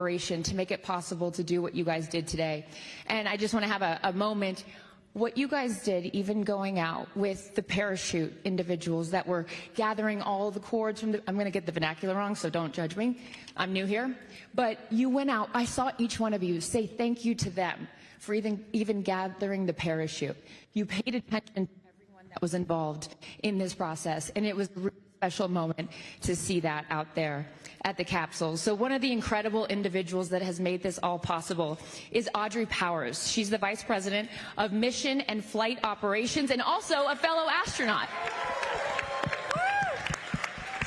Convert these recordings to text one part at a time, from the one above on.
to make it possible to do what you guys did today. And I just want to have a moment. What you guys did, even going out with the parachute individuals that were gathering all the cords from the, I'm going to get the vernacular wrong, so don't judge me. I'm new here. But you went out, I saw each one of you say thank you to them for even gathering the parachute. You paid attention to everyone that was involved in this process, and it was a really special moment to see that out there at the capsule. So one of the incredible individuals that has made this all possible is Audrey Powers. She's the Vice President of Mission and Flight Operations and also a fellow astronaut.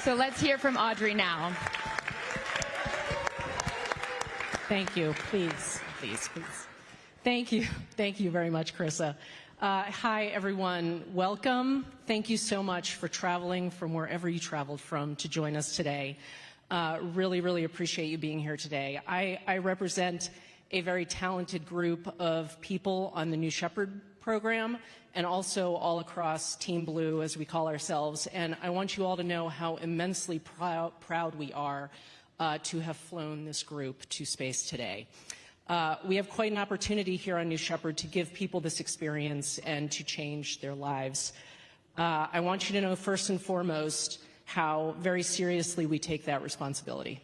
So let's hear from Audrey now. Thank you. Please. Thank you. Thank you very much, Carissa. Hi, everyone. Welcome. Thank you so much for traveling from wherever you traveled from to join us today. Really appreciate you being here today. I represent a very talented group of people on the New Shepard program and also all across Team Blue, as we call ourselves. And I want you all to know how immensely proud we are to have flown this group to space today. We have quite an opportunity here on New Shepard to give people this experience and to change their lives. I want you to know first and foremost how very seriously we take that responsibility.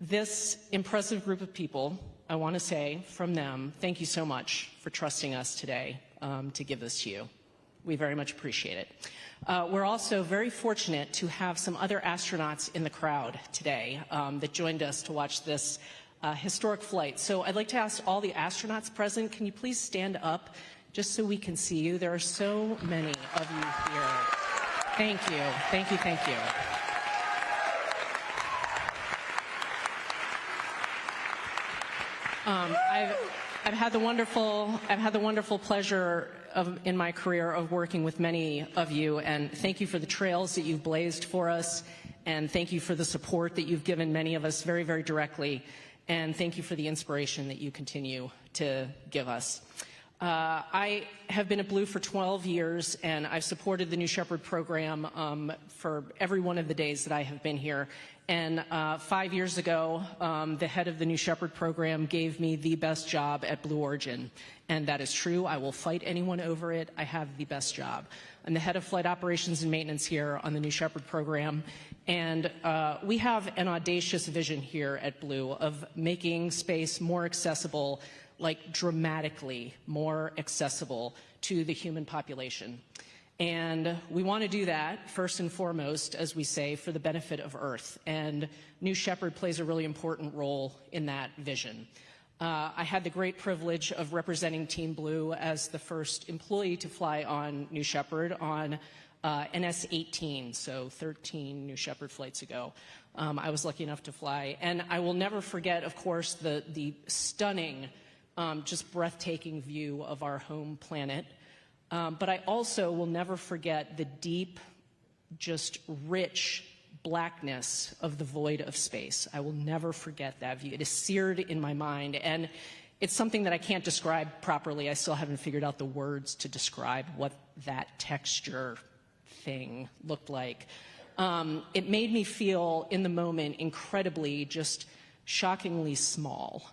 This impressive group of people, I want to say from them, thank you so much for trusting us today to give this to you. We very much appreciate it. We're also very fortunate to have some other astronauts in the crowd today that joined us to watch this historic flight. So I'd like to ask all the astronauts present, can you please stand up just so we can see you? There are so many of you here. Thank you. I've had the wonderful pleasure in my career of working with many of you, and thank you for the trails that you've blazed for us, and thank you for the support that you've given many of us very directly, and thank you for the inspiration that you continue to give us. I have been at Blue for 12 years, and I've supported the New Shepard program for every one of the days that I have been here. And 5 years ago, the head of the New Shepard program gave me the best job at Blue Origin. And that is true. I will fight anyone over it. I have the best job. I'm the head of flight operations and maintenance here on the New Shepard program. And we have an audacious vision here at Blue of making space more accessible, like dramatically more accessible to the human population. And we want to do that, first and foremost, as we say, for the benefit of Earth. And New Shepard plays a really important role in that vision. I had the great privilege of representing Team Blue as the first employee to fly on New Shepard on NS-18, so 13 New Shepard flights ago. I was lucky enough to fly. And I will never forget, of course, the stunning, just breathtaking view of our home planet. But I also will never forget the deep, just rich blackness of the void of space. I will never forget that view. It is seared in my mind, and it's something that I can't describe properly. I still haven't figured out the words to describe what that texture thing looked like. It made me feel, in the moment, incredibly, just shockingly small.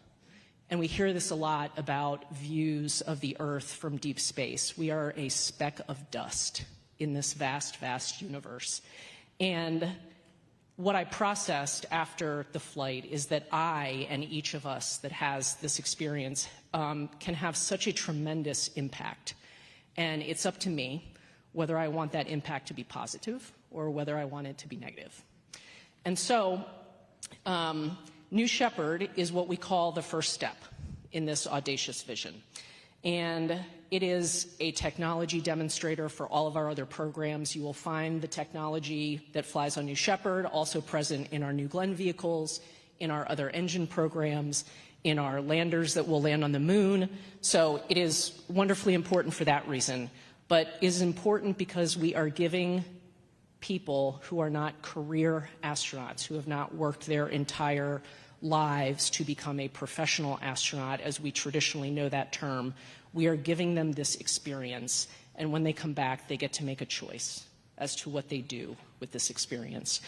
And we hear this a lot about views of the Earth from deep space. We are a speck of dust in this vast universe. And what I processed after the flight is that I and each of us that has this experience can have such a tremendous impact. And it's up to me whether I want that impact to be positive or whether I want it to be negative. And so, New Shepard is what we call the first step in this audacious vision. And it is a technology demonstrator for all of our other programs. You will find the technology that flies on New Shepard also present in our New Glenn vehicles, in our other engine programs, in our landers that will land on the moon. So it is wonderfully important for that reason, but is important because we are giving people who are not career astronauts, who have not worked their entire lives to become a professional astronaut, as we traditionally know that term. We are giving them this experience, and when they come back, they get to make a choice as to what they do with this experience.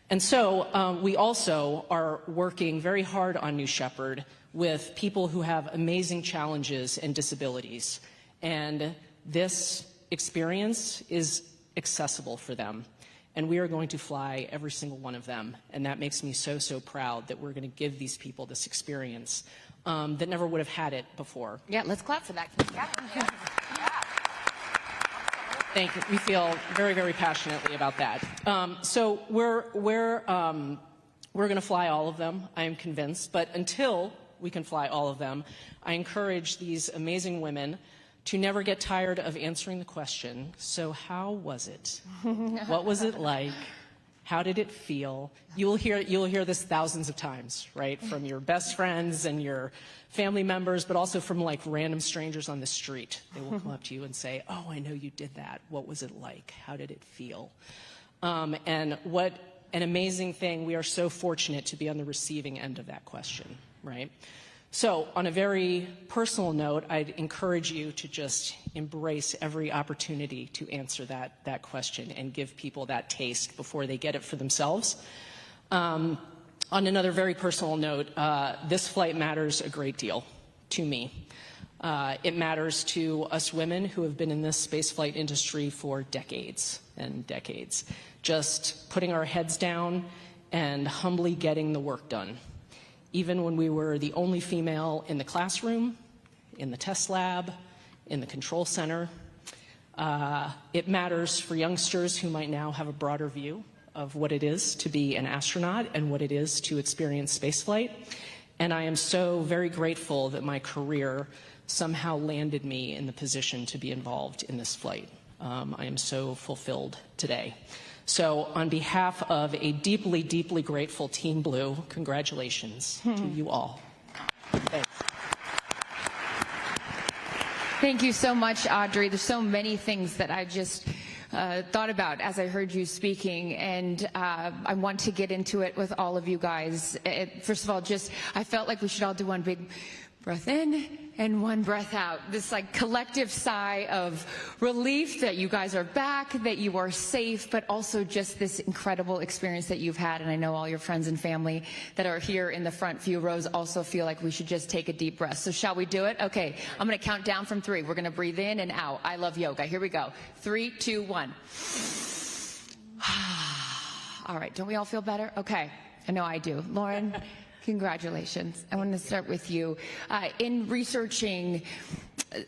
And so we also are working very hard on New Shepard with people who have amazing challenges and disabilities. And this experience is accessible for them. And we are going to fly every single one of them. And that makes me so, so proud that we're going to give these people this experience that never would have had it before. Yeah, let's clap for that. Yeah. Thank you. We feel very, very passionately about that. So we're going to fly all of them, I am convinced. But until we can fly all of them, I encourage these amazing women to never get tired of answering the question, so how was it? What was it like? How did it feel? You'll hear this thousands of times, right? From your best friends and your family members, but also from like random strangers on the street. They will come up to you and say, oh, I know you did that. What was it like? How did it feel? And what an amazing thing. We are so fortunate to be on the receiving end of that question, right? So on a very personal note, I'd encourage you to just embrace every opportunity to answer that question and give people that taste before they get it for themselves. On another very personal note, this flight matters a great deal to me. It matters to us women who have been in this spaceflight industry for decades and decades, just putting our heads down and humbly getting the work done. Even when we were the only female in the classroom, in the test lab, in the control center. It matters for youngsters who might now have a broader view of what it is to be an astronaut and what it is to experience spaceflight. And I am so very grateful that my career somehow landed me in the position to be involved in this flight. I am so fulfilled today. So on behalf of a deeply, deeply grateful Team Blue, congratulations to you all. Thanks. Thank you so much, Audrey. There's so many things that I just thought about as I heard you speaking, and I want to get into it with all of you guys. First of all, I felt like we should all do one big breath in and one breath out. This like collective sigh of relief that you guys are back, that you are safe, but also just this incredible experience that you've had. And I know all your friends and family that are here in the front few rows also feel like we should just take a deep breath. So shall we do it? Okay, I'm going to count down from 3. We're going to breathe in and out. I love yoga. Here we go. 3, 2, 1. All right, don't we all feel better? Okay, I know I do. Lauren, congratulations. I want to start with you. In researching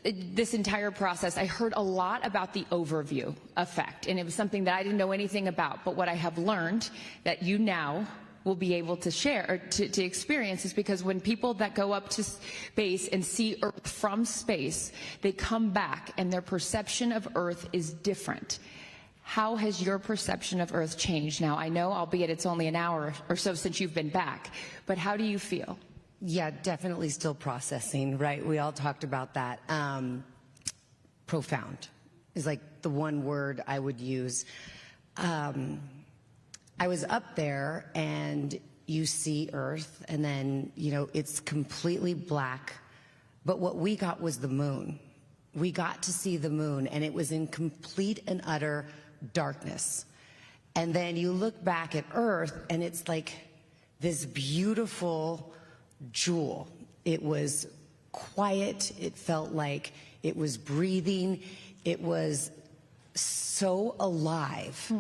this entire process, I heard a lot about the overview effect, and it was something that I didn't know anything about. But what I have learned that you now will be able to share or to experience is because when people that go up to space and see Earth from space, they come back and their perception of Earth is different. How has your perception of Earth changed now? I know, albeit it's only an hour or so since you've been back, but how do you feel? Yeah, definitely still processing, right? We all talked about that. Profound is like the one word I would use. I was up there and you see Earth and then, you know, it's completely black, but what we got was the moon. We got to see the moon and it was in complete and utter darkness. And then you look back at Earth and it's like this beautiful jewel. It was quiet. It felt like it was breathing. It was so alive.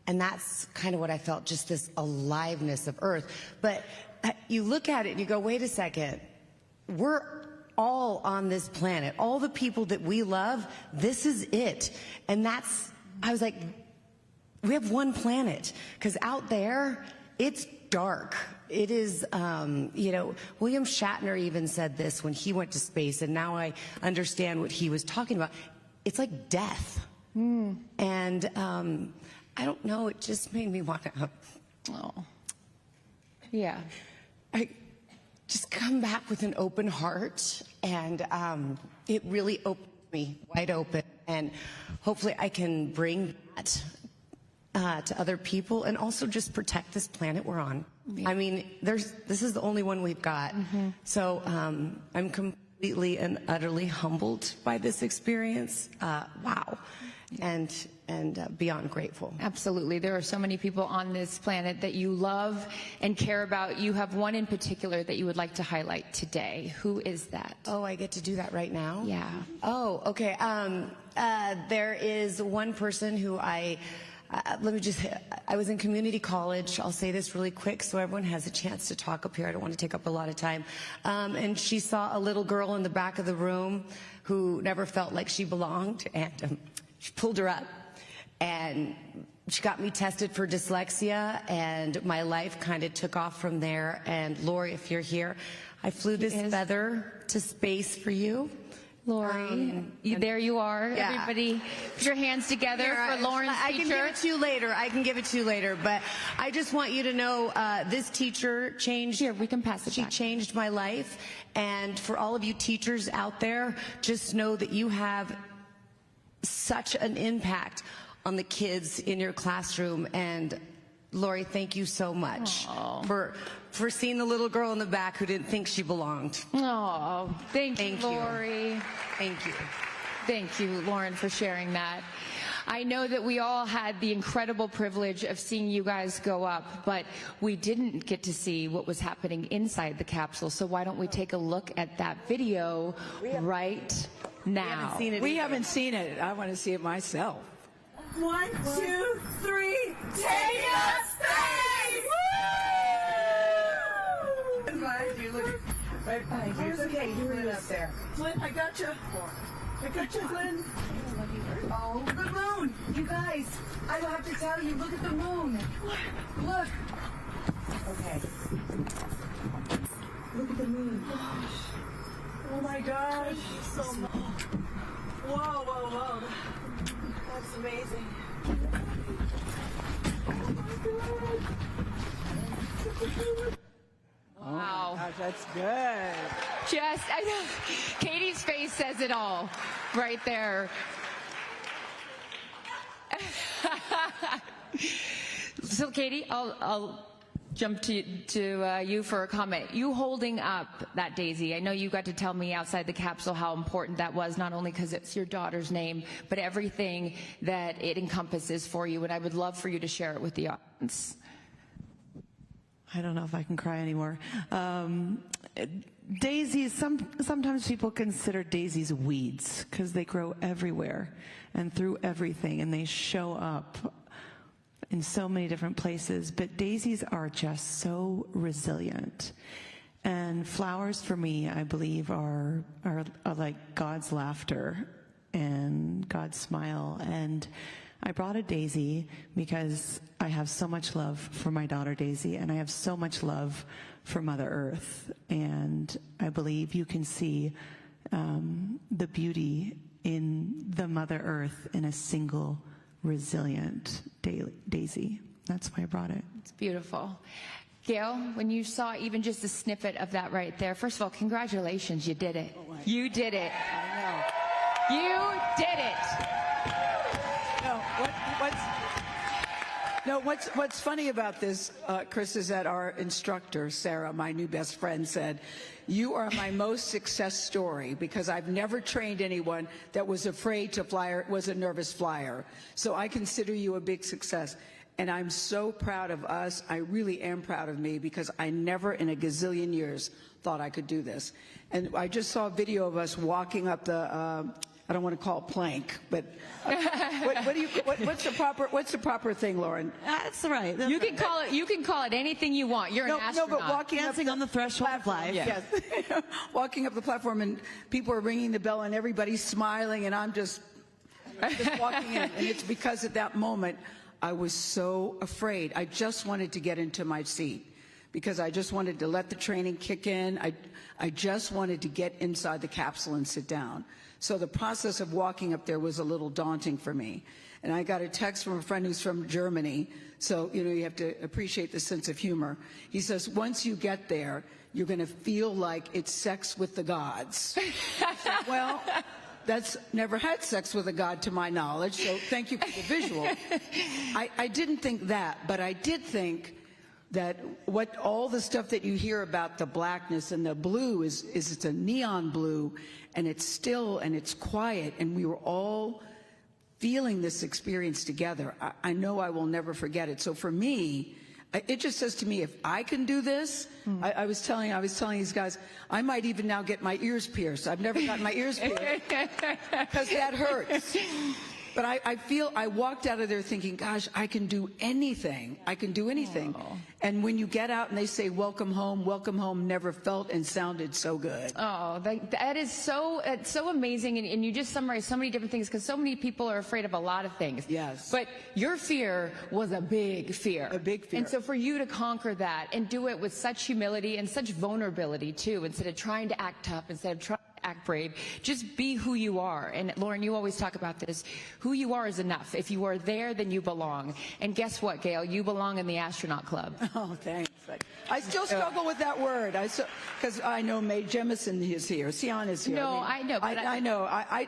And that's kind of what I felt, just this aliveness of Earth. But you look at it and you go, wait a second, we're all on this planet. All the people that we love, this is it. And that's, I was like, we have one planet, because out there, it's dark. It is, you know, William Shatner even said this when he went to space, and now I understand what he was talking about. It's like death. And I don't know, it just made me want to, Yeah. I just come back with an open heart, and it really opened me wide open, and hopefully I can bring that to other people and also just protect this planet we're on. I mean, this is the only one we've got. So I'm completely and utterly humbled by this experience. Wow. And beyond grateful. Absolutely. There are so many people on this planet that you love and care about. You have one in particular that you would like to highlight today. Who is that? Oh, I get to do that right now? Yeah. Oh, okay. There is one person who I was in community college. I'll say this really quick so everyone has a chance to talk up here. I don't want to take up a lot of time. And she saw a little girl in the back of the room who never felt like she belonged, and she pulled her up. And she got me tested for dyslexia, and my life kind of took off from there. And Lori, if you're here, I flew this feather to space for you. Lori, there you are. Yeah. Everybody, put your hands together for Lauren's teacher. I can give it to you later. But I just want you to know this teacher changed. Here, we can pass it back. She changed my life. And for all of you teachers out there, just know that you have such an impact on the kids in your classroom. And Lori, thank you so much for seeing the little girl in the back who didn't think she belonged. Oh, thank you, Lori. Thank you. Thank you, Lauren, for sharing that. I know that we all had the incredible privilege of seeing you guys go up, but we didn't get to see what was happening inside the capsule. So why don't we take a look at that video right now? We haven't seen it. I want to see it myself. 1, 2, 3, take us space! Woo! Behind you, look right behind you. It's okay, you're it up there. Flynn, I got you. I got you, Flynn. Oh, the moon! You guys, I have to tell you, look at the moon. Look. Okay. Look at the moon. Oh my gosh. So whoa, whoa, whoa. That's amazing. Oh my God. Wow. Gosh, that's good. I know. Katie's face says it all right there. So, Katie, I'll jump to you for a comment. You holding up that daisy, I know you got to tell me outside the capsule how important that was, not only because it's your daughter's name, but everything that it encompasses for you, and I would love for you to share it with the audience. I don't know if I can cry anymore. Daisies, sometimes people consider daisies weeds because they grow everywhere and through everything, and they show up in so many different places. But daisies are just so resilient. And flowers, for me, I believe, are like God's laughter and God's smile. And I brought a daisy because I have so much love for my daughter Daisy, and I have so much love for Mother Earth. And I believe you can see the beauty in the Mother Earth in a single resilient daisy. That's why I brought it. It's beautiful. Gayle, when you saw even just a snippet of that right there, first of all, congratulations, you did it. You did it. I know. You did it. What's funny about this, Chris, is that our instructor, Sarah, my new best friend, said, "You are my most success story because I've never trained anyone that was afraid to fly or was a nervous flyer. So I consider you a big success." And I'm so proud of us. I really am proud of me because I never in a gazillion years thought I could do this. And I just saw a video of us walking up the, I don't want to call it plank, but what's the proper thing, Lauren? That's right. You can call it anything you want. You're an astronaut. No, but walking dancing on the threshold of life. Yes. Walking up the platform and people are ringing the bell and everybody's smiling and I'm just walking in. And it's because at that moment I was so afraid. I just wanted to get into my seat because I just wanted to let the training kick in. I just wanted to get inside the capsule and sit down. So the process of walking up there was a little daunting for me. And I got a text from a friend who's from Germany. So, you have to appreciate the sense of humor. He says, once you get there, you're going to feel like it's sex with the gods. I said, well, that's never had sex with a god to my knowledge, so thank you for the visual. I didn't think that, but I did think that all the stuff that you hear about the blackness and the blue is it's a neon blue, and it's still and it's quiet, and we were all feeling this experience together, I know I will never forget it. So for me, it just says to me, if I can do this, I was telling these guys, I might even now get my ears pierced. I've never gotten my ears pierced because that hurts. But I feel I walked out of there thinking, gosh, I can do anything. I can do anything. Oh. And when you get out and they say, welcome home, never felt and sounded so good. Oh, that is so amazing. And you just summarized so many different things because so many people are afraid of a lot of things. Yes. But your fear was a big fear. A big fear. And so for you to conquer that and do it with such humility and such vulnerability too, instead of trying to act tough, instead of trying to act brave, just be who you are. And Lauren, you always talk about this. Who you are is enough. If you are there, then you belong. And guess what, Gayle? You belong in the astronaut club. Oh, thanks. I still struggle with that word. Because I know Mae Jemison is here. Sion is here. No, I know. But I know. I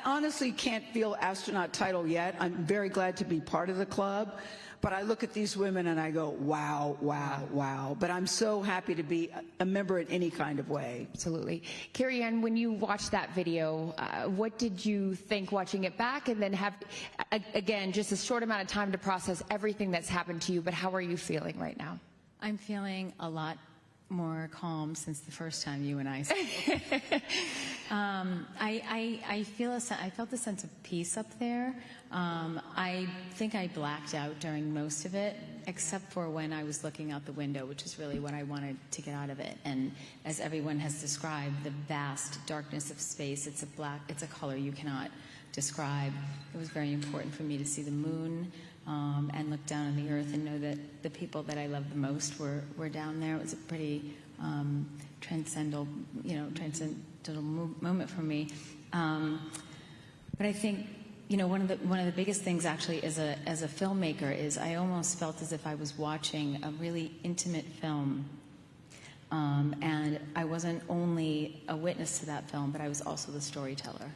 honestly can't feel astronaut title yet. I'm very glad to be part of the club. But I look at these women and I go, wow, wow, wow. But I'm so happy to be a member in any kind of way. Absolutely. Kerianne, when you watched that video, what did you think watching it back? And then have, again, just a short amount of time to process everything that's happened to you, but how are you feeling right now? I'm feeling a lot more calm since the first time you and I spoke. I felt a sense of peace up there. I think I blacked out during most of it, except for when I was looking out the window, which is really what I wanted to get out of it. And as everyone has described, the vast darkness of space, it's a color you cannot describe. It was very important for me to see the moon and look down on the earth and know that the people that I love the most were down there. It was a pretty transcendental moment for me. But I think, one of the biggest things actually as a filmmaker is I almost felt as if I was watching a really intimate film. And I wasn't only a witness to that film, but I was also the storyteller.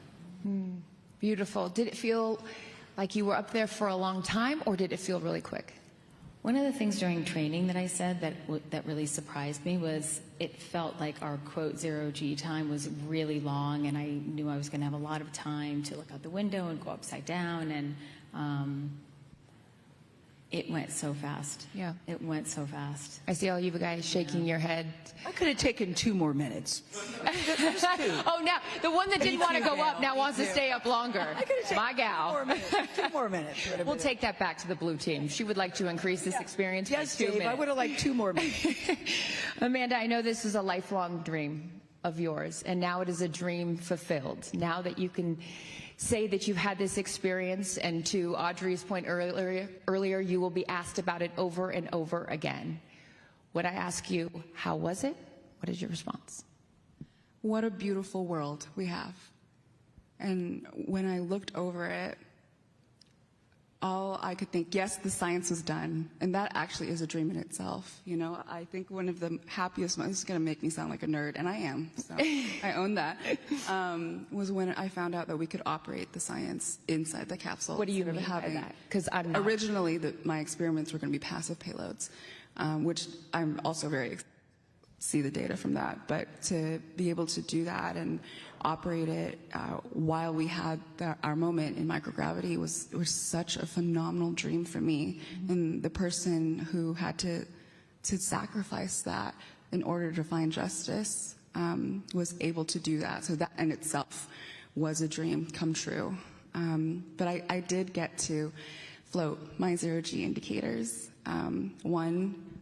Beautiful. Did it feel like you were up there for a long time, or did it feel really quick? One of the things during training that I said that really surprised me was it felt like our quote 0G time was really long, and I knew I was going to have a lot of time to look out the window and go upside down, and it went so fast. Yeah. It went so fast. I see all you guys shaking your head. I could have taken 2 more minutes. Oh, now the one that didn't want to go up now wants to stay up longer. My gal. 2 more minutes. We'll take that back to the blue team. She would like to increase this experience by 2 minutes. I would have liked 2 more minutes. Amanda, I know this is a lifelong dream of yours, and now it is a dream fulfilled. Now that you can say that you've had this experience, and to Audrey's point earlier, you will be asked about it over and over again. Would I ask you, how was it? What is your response? What a beautiful world we have. And when I looked over it, all I could think, yes, the science was done. And that actually is a dream in itself. I think one of the happiest moments, this is going to make me sound like a nerd, and I am, so I own that, was when I found out that we could operate the science inside the capsule. What do you mean by that? Because originally, my experiments were going to be passive payloads, which I'm also very excited to see the data from that. But to be able to do that and operate it while we had our moment in microgravity was such a phenomenal dream for me. Mm-hmm. And the person who had to sacrifice that in order to find justice was able to do that. So that in itself was a dream come true. But I did get to float my 0G indicators.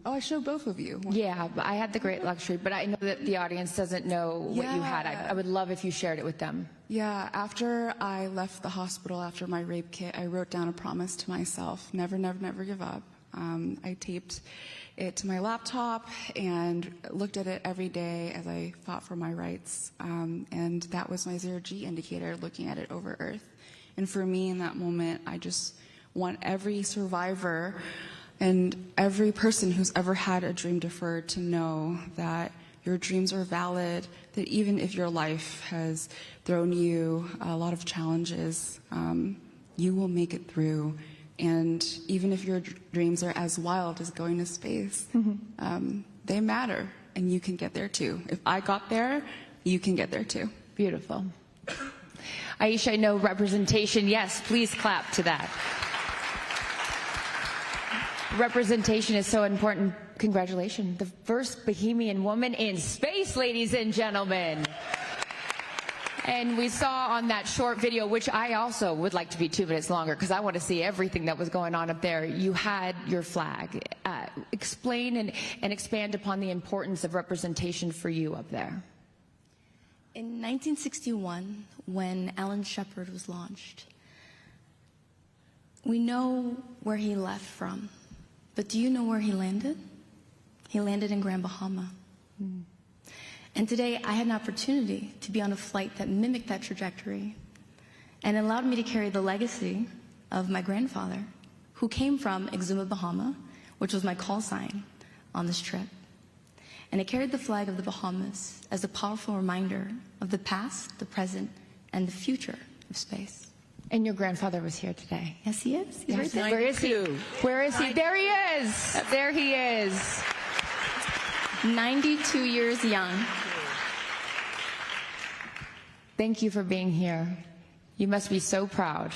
I showed both of you. Yeah, I had the great luxury, but I know that the audience doesn't know what you had. I would love if you shared it with them. Yeah, after I left the hospital after my rape kit, I wrote down a promise to myself, never, never, never give up. I taped it to my laptop and looked at it every day as I fought for my rights. And that was my 0G indicator, looking at it over Earth. And for me in that moment, I just want every survivor and every person who's ever had a dream deferred to know that your dreams are valid, that even if your life has thrown you a lot of challenges, you will make it through. And even if your dreams are as wild as going to space, they matter, and you can get there too. If I got there, you can get there too. Beautiful. Aisha, I know representation. Yes, please clap to that. Representation is so important. Congratulations. The first Bahamian woman in space, ladies and gentlemen. And we saw on that short video, which I also would like to be 2 minutes longer because I want to see everything that was going on up there. You had your flag. Explain and expand upon the importance of representation for you up there. In 1961, when Alan Shepard was launched, we know where he left from, but do you know where he landed? He landed in Grand Bahama. And today I had an opportunity to be on a flight that mimicked that trajectory and allowed me to carry the legacy of my grandfather, who came from Exuma, Bahama, which was my call sign on this trip. And it carried the flag of the Bahamas as a powerful reminder of the past, the present, and the future of space. And your grandfather was here today. Yes, he is. He's right there. Where is he? Where is he? There he is. There he is. 92 years young. Thank you for being here. You must be so proud.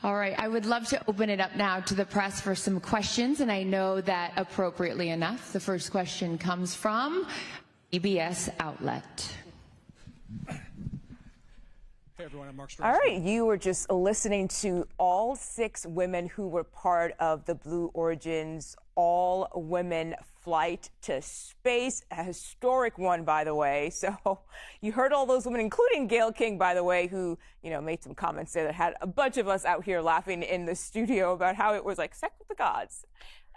All right, I would love to open it up now to the press for some questions, and I know that appropriately enough, the first question comes from CBS Outlet. Hey everyone, I'm Mark Strauss. All right, you were just listening to all 6 women who were part of the Blue Origin's all-women flight to space, a historic one, by the way. So you heard all those women, including Gayle King, by the way, who, made some comments there that had a bunch of us out here laughing in the studio about how it was like sex with the gods.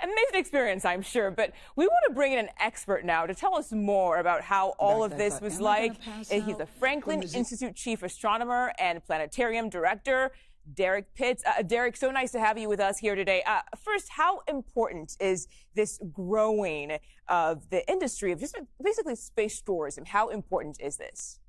Amazing experience, I'm sure. But we want to bring in an expert now to tell us more about how all of this was like. He's a Franklin Institute chief astronomer and planetarium director, Derek Pitts. Derek, so nice to have you with us here today. First, how important is this growing of the industry of just basically space tourism? How important is this?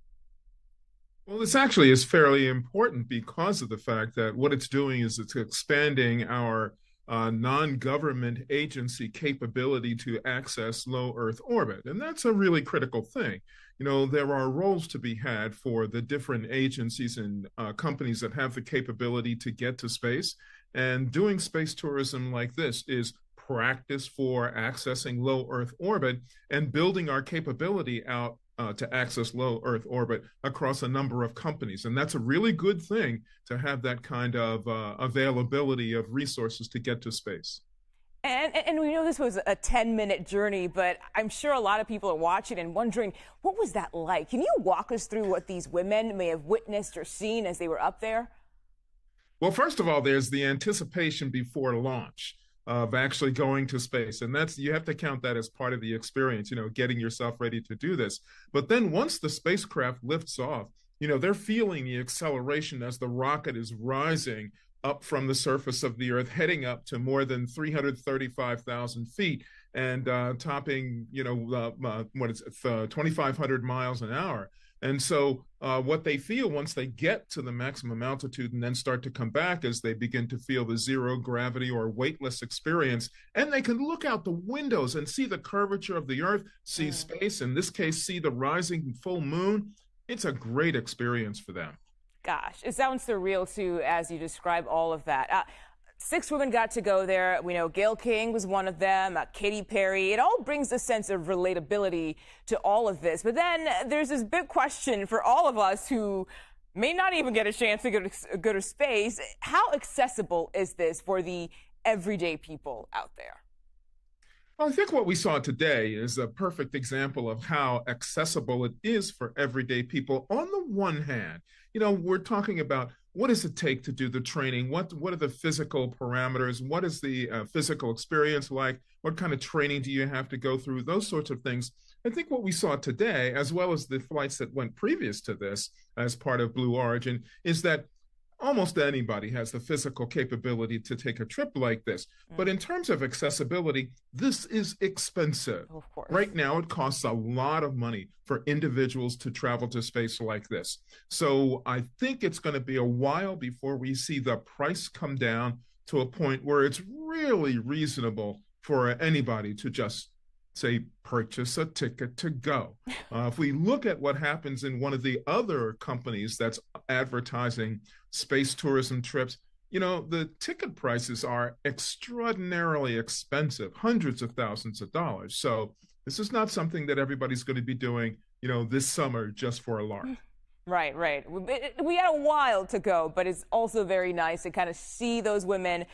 Well, this actually is fairly important because of the fact that what it's doing is it's expanding our non-government agency capability to access low Earth orbit. And that's a really critical thing. There are roles to be had for the different agencies and companies that have the capability to get to space. And doing space tourism like this is practice for accessing low Earth orbit and building our capability out to access low Earth orbit across a number of companies. And that's a really good thing to have that kind of availability of resources to get to space. And we know this was a 10-minute journey, but I'm sure a lot of people are watching and wondering, what was that like? Can you walk us through what these women may have witnessed or seen as they were up there? Well, first of all, there's the anticipation before launch of actually going to space. And you have to count that as part of the experience, getting yourself ready to do this. But then once the spacecraft lifts off, they're feeling the acceleration as the rocket is rising up from the surface of the Earth, heading up to more than 335,000 feet and topping, 2,500 miles an hour. And so what they feel once they get to the maximum altitude and then start to come back is they begin to feel the zero gravity or weightless experience. And they can look out the windows and see the curvature of the Earth, see space, in this case, see the rising full moon. It's a great experience for them. Gosh, it sounds surreal, too, as you describe all of that. 6 women got to go there. We know Gayle King was one of them, Katy Perry. It all brings a sense of relatability to all of this. But then there's this big question for all of us who may not even get a chance to go to space. How accessible is this for the everyday people out there? Well, I think what we saw today is a perfect example of how accessible it is for everyday people. On the one hand, we're talking about what does it take to do the training? What are the physical parameters? What is the physical experience like? What kind of training do you have to go through? Those sorts of things. I think what we saw today, as well as the flights that went previous to this as part of Blue Origin, is that almost anybody has the physical capability to take a trip like this. But in terms of accessibility, this is expensive. Of course. Right now, it costs a lot of money for individuals to travel to space like this. So I think it's going to be a while before we see the price come down to a point where it's really reasonable for anybody to just say, purchase a ticket to go. If we look at what happens in one of the other companies that's advertising space tourism trips, the ticket prices are extraordinarily expensive, hundreds of thousands of dollars. So this is not something that everybody's going to be doing, this summer just for a lark. Right. We had a while to go, but it's also very nice to kind of see those women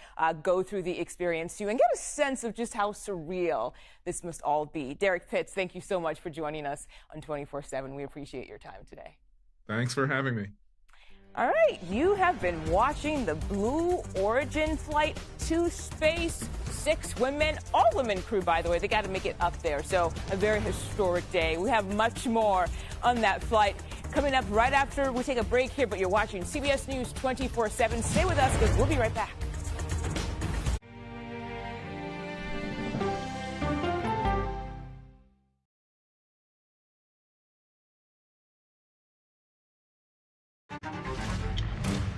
go through the experience too and get a sense of just how surreal this must all be. Derek Pitts, thank you so much for joining us on 24/7. We appreciate your time today. Thanks for having me. All right, you have been watching the Blue Origin flight to space. 6 women, all women crew, by the way. They got to make it up there. So a very historic day. We have much more on that flight coming up right after we take a break here. But you're watching CBS News 24/7. Stay with us because we'll be right back.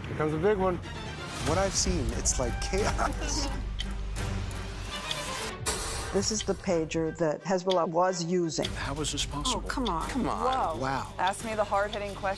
Here comes a big one. What I've seen, it's like chaos. This is the pager that Hezbollah was using. How was this possible? Oh, come on. Come on. Whoa. Wow. Ask me the hard-hitting question.